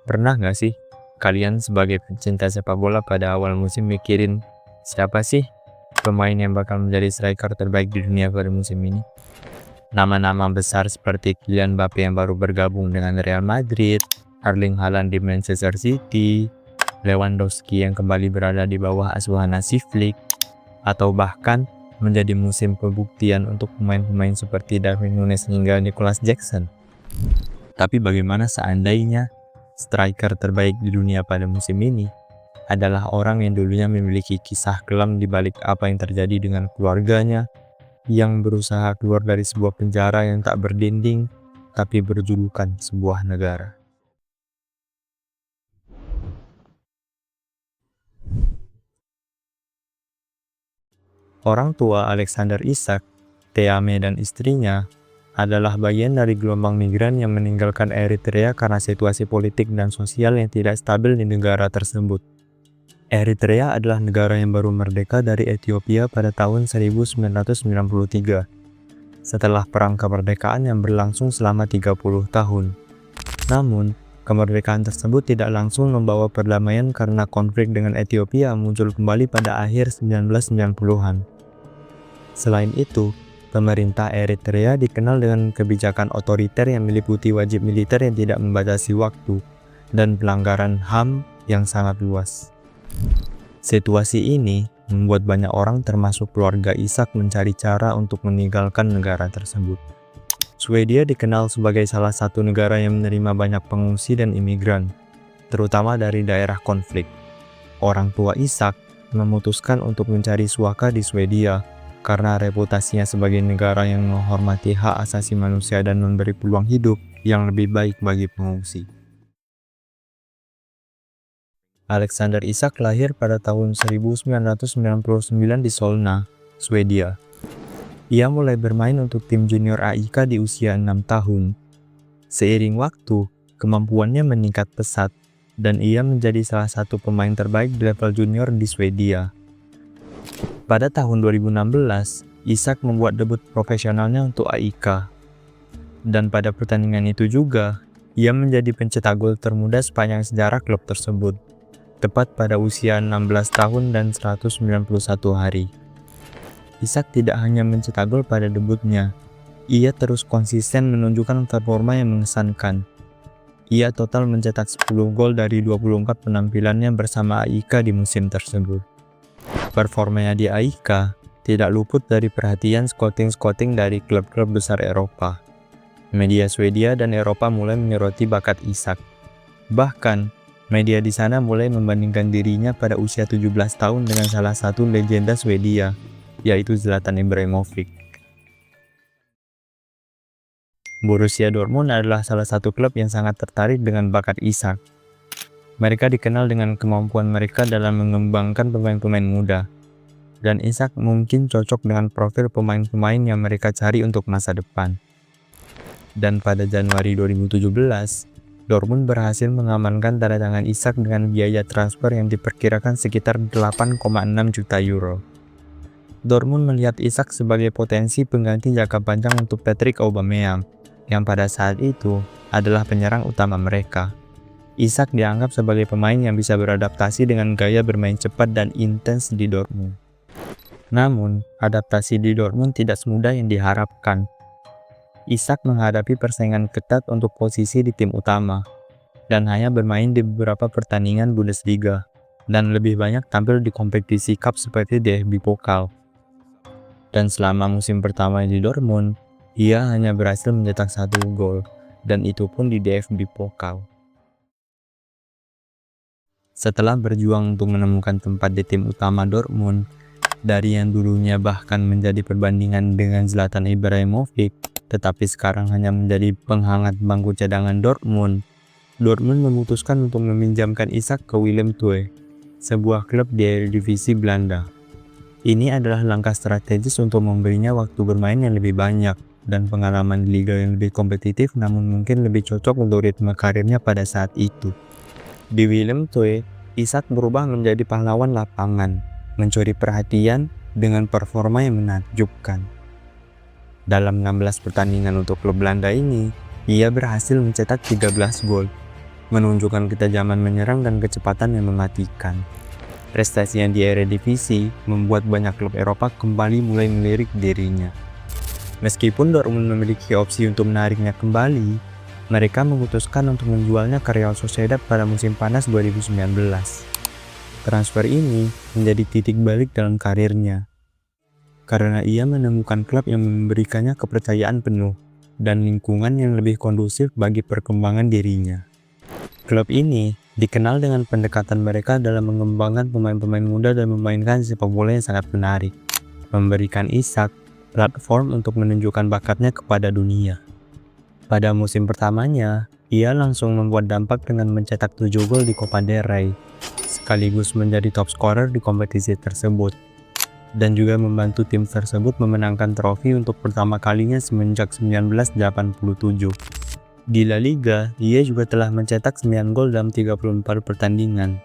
Pernah nggak sih kalian sebagai pencinta sepak bola pada awal musim mikirin siapa sih pemain yang bakal menjadi striker terbaik di dunia pada musim ini? Nama-nama besar seperti Kylian Mbappe yang baru bergabung dengan Real Madrid, Erling Haaland di Manchester City, Lewandowski yang kembali berada di bawah asuhan Hansi Flick, atau bahkan menjadi musim pembuktian untuk pemain-pemain seperti Darwin Núñez hingga Nicolas Jackson. Tapi bagaimana seandainya striker terbaik di dunia pada musim ini adalah orang yang dulunya memiliki kisah kelam di balik apa yang terjadi dengan keluarganya, yang berusaha keluar dari sebuah penjara yang tak berdinding tapi berjulukan sebuah negara. Orang tua Alexander Isak, Teame dan istrinya adalah bagian dari gelombang migran yang meninggalkan Eritrea karena situasi politik dan sosial yang tidak stabil di negara tersebut. Eritrea adalah negara yang baru merdeka dari Ethiopia pada tahun 1993, setelah perang kemerdekaan yang berlangsung selama 30 tahun. Namun, kemerdekaan tersebut tidak langsung membawa perdamaian karena konflik dengan Ethiopia muncul kembali pada akhir 1990-an. Selain itu, pemerintah Eritrea dikenal dengan kebijakan otoriter yang meliputi wajib militer yang tidak membatasi waktu dan pelanggaran HAM yang sangat luas. Situasi ini membuat banyak orang termasuk keluarga Isak mencari cara untuk meninggalkan negara tersebut. Swedia dikenal sebagai salah satu negara yang menerima banyak pengungsi dan imigran, terutama dari daerah konflik. Orang tua Isak memutuskan untuk mencari suaka di Swedia karena reputasinya sebagai negara yang menghormati hak asasi manusia dan memberi peluang hidup yang lebih baik bagi pengungsi. Alexander Isak lahir pada tahun 1999 di Solna, Swedia. Ia mulai bermain untuk tim junior AIK di usia 6 tahun. Seiring waktu, kemampuannya meningkat pesat, dan ia menjadi salah satu pemain terbaik di level junior di Swedia. Pada tahun 2016, Isak membuat debut profesionalnya untuk AIK. Dan pada pertandingan itu juga, ia menjadi pencetak gol termuda sepanjang sejarah klub tersebut, tepat pada usia 16 tahun dan 191 hari. Isak tidak hanya mencetak gol pada debutnya, ia terus konsisten menunjukkan performa yang mengesankan. Ia total mencetak 10 gol dari 24 penampilannya bersama AIK di musim tersebut. Performanya di AIK tidak luput dari perhatian scouting dari klub-klub besar Eropa. Media Swedia dan Eropa mulai menyoroti bakat Isak. Bahkan, media di sana mulai membandingkan dirinya pada usia 17 tahun dengan salah satu legenda Swedia, yaitu Zlatan Ibrahimovic. Borussia Dortmund adalah salah satu klub yang sangat tertarik dengan bakat Isak. Mereka dikenal dengan kemampuan mereka dalam mengembangkan pemain-pemain muda, dan Isak mungkin cocok dengan profil pemain-pemain yang mereka cari untuk masa depan. Dan pada Januari 2017, Dortmund berhasil mengamankan tanda tangan Isak dengan biaya transfer yang diperkirakan sekitar 8,6 juta euro. Dortmund melihat Isak sebagai potensi pengganti jangka panjang untuk Patrick Aubameyang, yang pada saat itu adalah penyerang utama mereka. Isak dianggap sebagai pemain yang bisa beradaptasi dengan gaya bermain cepat dan intens di Dortmund. Namun, adaptasi di Dortmund tidak semudah yang diharapkan. Isak menghadapi persaingan ketat untuk posisi di tim utama, dan hanya bermain di beberapa pertandingan Bundesliga, dan lebih banyak tampil di kompetisi cup seperti DFB Pokal. Dan selama musim pertama di Dortmund, ia hanya berhasil mencetak 1 gol, dan itu pun di DFB Pokal. Setelah berjuang untuk menemukan tempat di tim utama Dortmund, dari yang dulunya bahkan menjadi perbandingan dengan Zlatan Ibrahimovic, tetapi sekarang hanya menjadi penghangat bangku cadangan Dortmund memutuskan untuk meminjamkan Isak ke Willem II, sebuah klub di Eredivisie Belanda. Ini adalah langkah strategis untuk memberinya waktu bermain yang lebih banyak dan pengalaman di liga yang lebih kompetitif, namun mungkin lebih cocok untuk ritme karirnya pada saat itu. Di Willem II, Isak berubah menjadi pahlawan lapangan, mencuri perhatian dengan performa yang menakjubkan. Dalam 16 pertandingan untuk klub Belanda ini, ia berhasil mencetak 13 gol, menunjukkan ketajaman menyerang dan kecepatan yang mematikan. Prestasinya di Eredivisie membuat banyak klub Eropa kembali mulai melirik dirinya. Meskipun Dortmund memiliki opsi untuk menariknya kembali, mereka memutuskan untuk menjualnya ke Real Sociedad pada musim panas 2019. Transfer ini menjadi titik balik dalam karirnya, karena ia menemukan klub yang memberikannya kepercayaan penuh dan lingkungan yang lebih kondusif bagi perkembangan dirinya. Klub ini dikenal dengan pendekatan mereka dalam mengembangkan pemain-pemain muda dan memainkan sepak bola yang sangat menarik, memberikan Isak platform untuk menunjukkan bakatnya kepada dunia. Pada musim pertamanya, ia langsung membuat dampak dengan mencetak 7 gol di Copa del Rey, sekaligus menjadi top scorer di kompetisi tersebut, dan juga membantu tim tersebut memenangkan trofi untuk pertama kalinya semenjak 1987. Di La Liga, ia juga telah mencetak 9 gol dalam 34 pertandingan,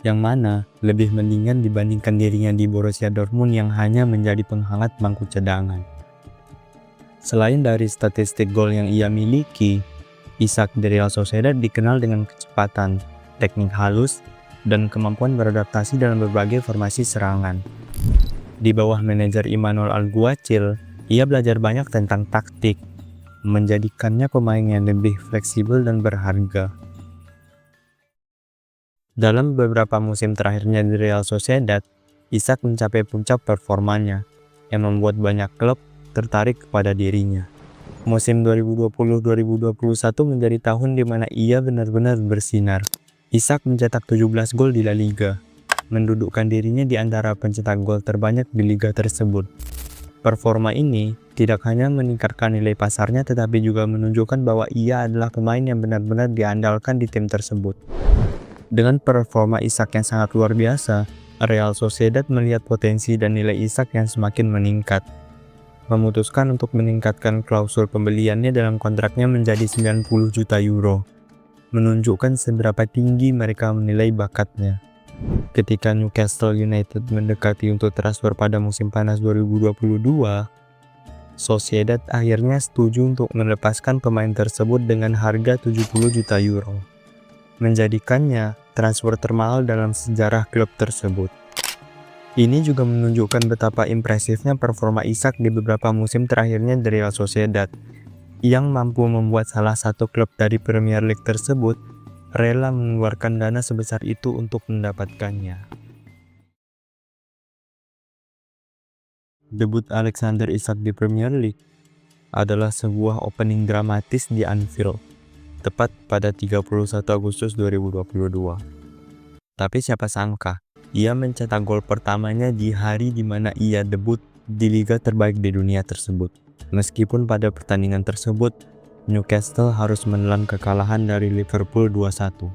yang mana lebih mendingan dibandingkan dirinya di Borussia Dortmund yang hanya menjadi penghangat bangku cadangan. Selain dari statistik gol yang ia miliki, Isak dari Real Sociedad dikenal dengan kecepatan, teknik halus, dan kemampuan beradaptasi dalam berbagai formasi serangan. Di bawah manajer Emmanuel Alguacil, ia belajar banyak tentang taktik, menjadikannya pemain yang lebih fleksibel dan berharga. Dalam beberapa musim terakhirnya di Real Sociedad, Isak mencapai puncak performanya, yang membuat banyak klub tertarik kepada dirinya. Musim 2020-2021 menjadi tahun di mana ia benar-benar bersinar. Isak mencetak 17 gol di La Liga, mendudukkan dirinya di antara pencetak gol terbanyak di liga tersebut. Performa ini tidak hanya meningkatkan nilai pasarnya tetapi juga menunjukkan bahwa ia adalah pemain yang benar-benar diandalkan di tim tersebut. Dengan performa Isak yang sangat luar biasa, Real Sociedad melihat potensi dan nilai Isak yang semakin meningkat, memutuskan untuk meningkatkan klausul pembeliannya dalam kontraknya menjadi 90 juta euro, menunjukkan seberapa tinggi mereka menilai bakatnya. Ketika Newcastle United mendekati untuk transfer pada musim panas 2022, Sociedad akhirnya setuju untuk melepaskan pemain tersebut dengan harga 70 juta euro, menjadikannya transfer termahal dalam sejarah klub tersebut. Ini juga menunjukkan betapa impresifnya performa Isak di beberapa musim terakhirnya di Real Sociedad, yang mampu membuat salah satu klub dari Premier League tersebut rela mengeluarkan dana sebesar itu untuk mendapatkannya. Debut Alexander Isak di Premier League adalah sebuah opening dramatis di Anfield, tepat pada 31 Agustus 2022. Tapi siapa sangka, ia mencetak gol pertamanya di hari di mana ia debut di liga terbaik di dunia tersebut. Meskipun pada pertandingan tersebut, Newcastle harus menelan kekalahan dari Liverpool 2-1.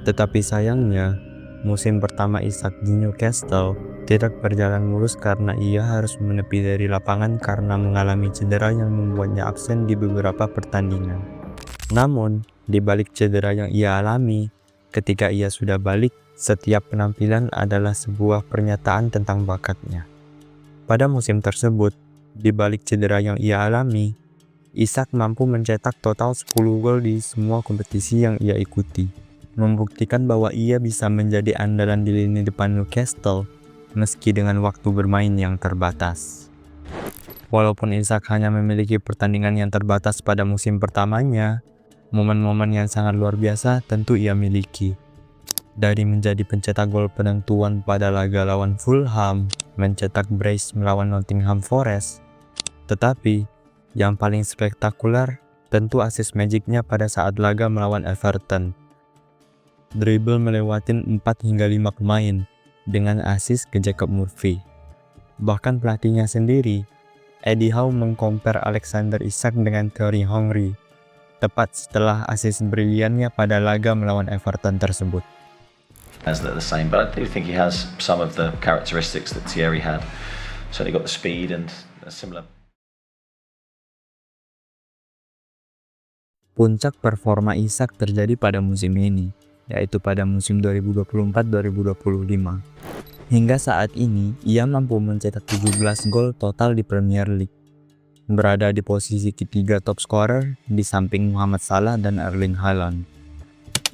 Tetapi sayangnya, musim pertama Isak di Newcastle tidak berjalan mulus karena ia harus menepi dari lapangan karena mengalami cedera yang membuatnya absen di beberapa pertandingan. Namun, di balik cedera yang ia alami, ketika ia sudah balik, setiap penampilan adalah sebuah pernyataan tentang bakatnya. Pada musim tersebut, di balik cedera yang ia alami, Isak mampu mencetak total 10 gol di semua kompetisi yang ia ikuti, membuktikan bahwa ia bisa menjadi andalan di lini depan Newcastle meski dengan waktu bermain yang terbatas. Walaupun Isak hanya memiliki pertandingan yang terbatas pada musim pertamanya, momen-momen yang sangat luar biasa tentu ia miliki. Dari menjadi pencetak gol penentuan pada laga lawan Fulham, mencetak brace melawan Nottingham Forest, tetapi yang paling spektakuler tentu assist magicnya pada saat laga melawan Everton. Dribble melewatin 4 hingga 5 pemain dengan assist ke Jacob Murphy. Bahkan pelatihnya sendiri, Eddie Howe, mengcompare Alexander Isak dengan Thierry Henry, tepat setelah assist briliannya pada laga melawan Everton tersebut. As they're the same, but I do think he has some of the characteristics that Thierry had. Certainly got the speed and a similar. Puncak performa Isak terjadi pada musim ini, yaitu pada musim 2024-2025. Hingga saat ini, ia mampu mencetak 17 gol total di Premier League, berada di posisi ketiga top scorer di samping Mohamed Salah dan Erling Haaland.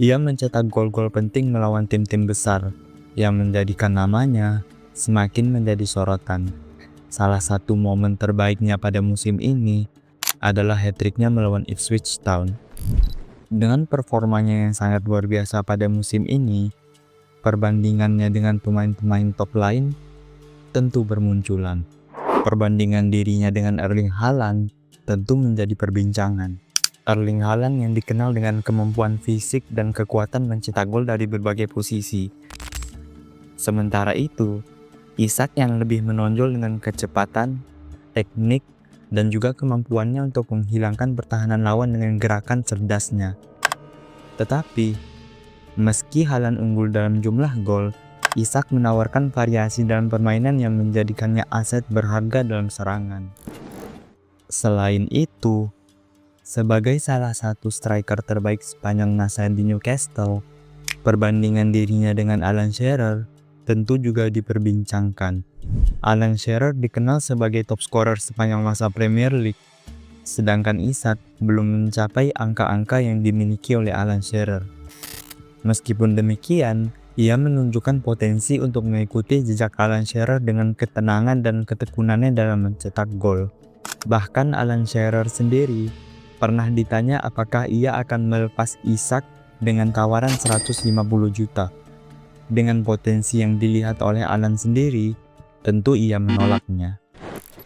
Ia mencetak gol-gol penting melawan tim-tim besar, yang menjadikan namanya semakin menjadi sorotan. Salah satu momen terbaiknya pada musim ini adalah hat-tricknya melawan Ipswich Town. Dengan performanya yang sangat luar biasa pada musim ini, perbandingannya dengan pemain-pemain top lain tentu bermunculan. Perbandingan dirinya dengan Erling Haaland tentu menjadi perbincangan. Erling Haaland yang dikenal dengan kemampuan fisik dan kekuatan mencetak gol dari berbagai posisi. Sementara itu, Isak yang lebih menonjol dengan kecepatan, teknik, dan juga kemampuannya untuk menghilangkan pertahanan lawan dengan gerakan cerdasnya. Tetapi, meski Haaland unggul dalam jumlah gol, Isak menawarkan variasi dalam permainan yang menjadikannya aset berharga dalam serangan. Selain itu, sebagai salah satu striker terbaik sepanjang masa di Newcastle, perbandingan dirinya dengan Alan Shearer tentu juga diperbincangkan. Alan Shearer dikenal sebagai top scorer sepanjang masa Premier League, sedangkan Isak belum mencapai angka-angka yang dimiliki oleh Alan Shearer. Meskipun demikian, ia menunjukkan potensi untuk mengikuti jejak Alan Shearer dengan ketenangan dan ketekunannya dalam mencetak gol. Bahkan Alan Shearer sendiri pernah ditanya apakah ia akan melepas Isak dengan tawaran 150 juta. Dengan potensi yang dilihat oleh Alan sendiri, tentu ia menolaknya.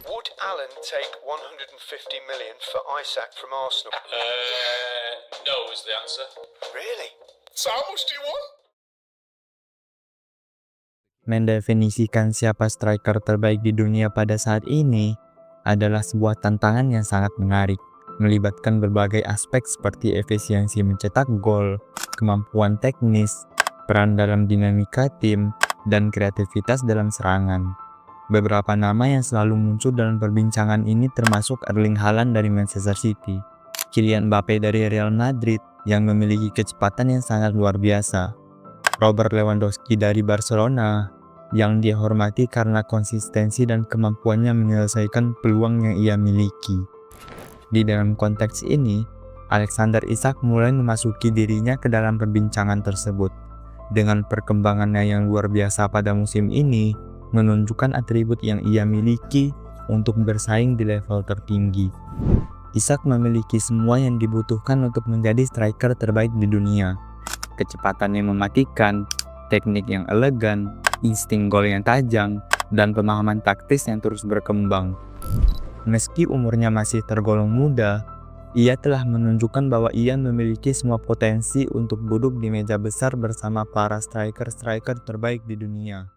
Would Alan take 150 million for Isak from Arsenal? No is the answer. Really? So how much do you want? Mendefinisikan siapa striker terbaik di dunia pada saat ini adalah sebuah tantangan yang sangat menarik, melibatkan berbagai aspek seperti efisiensi mencetak gol, kemampuan teknis, peran dalam dinamika tim, dan kreativitas dalam serangan. Beberapa nama yang selalu muncul dalam perbincangan ini termasuk Erling Haaland dari Manchester City, Kylian Mbappe dari Real Madrid yang memiliki kecepatan yang sangat luar biasa, Robert Lewandowski dari Barcelona yang dihormati karena konsistensi dan kemampuannya menyelesaikan peluang yang ia miliki. Di dalam konteks ini, Alexander Isak mulai memasuki dirinya ke dalam perbincangan tersebut. Dengan perkembangannya yang luar biasa pada musim ini, menunjukkan atribut yang ia miliki untuk bersaing di level tertinggi. Isak memiliki semua yang dibutuhkan untuk menjadi striker terbaik di dunia. Kecepatan yang mematikan, teknik yang elegan, insting gol yang tajam, dan pemahaman taktis yang terus berkembang. Meski umurnya masih tergolong muda, ia telah menunjukkan bahwa ia memiliki semua potensi untuk duduk di meja besar bersama para striker-striker terbaik di dunia.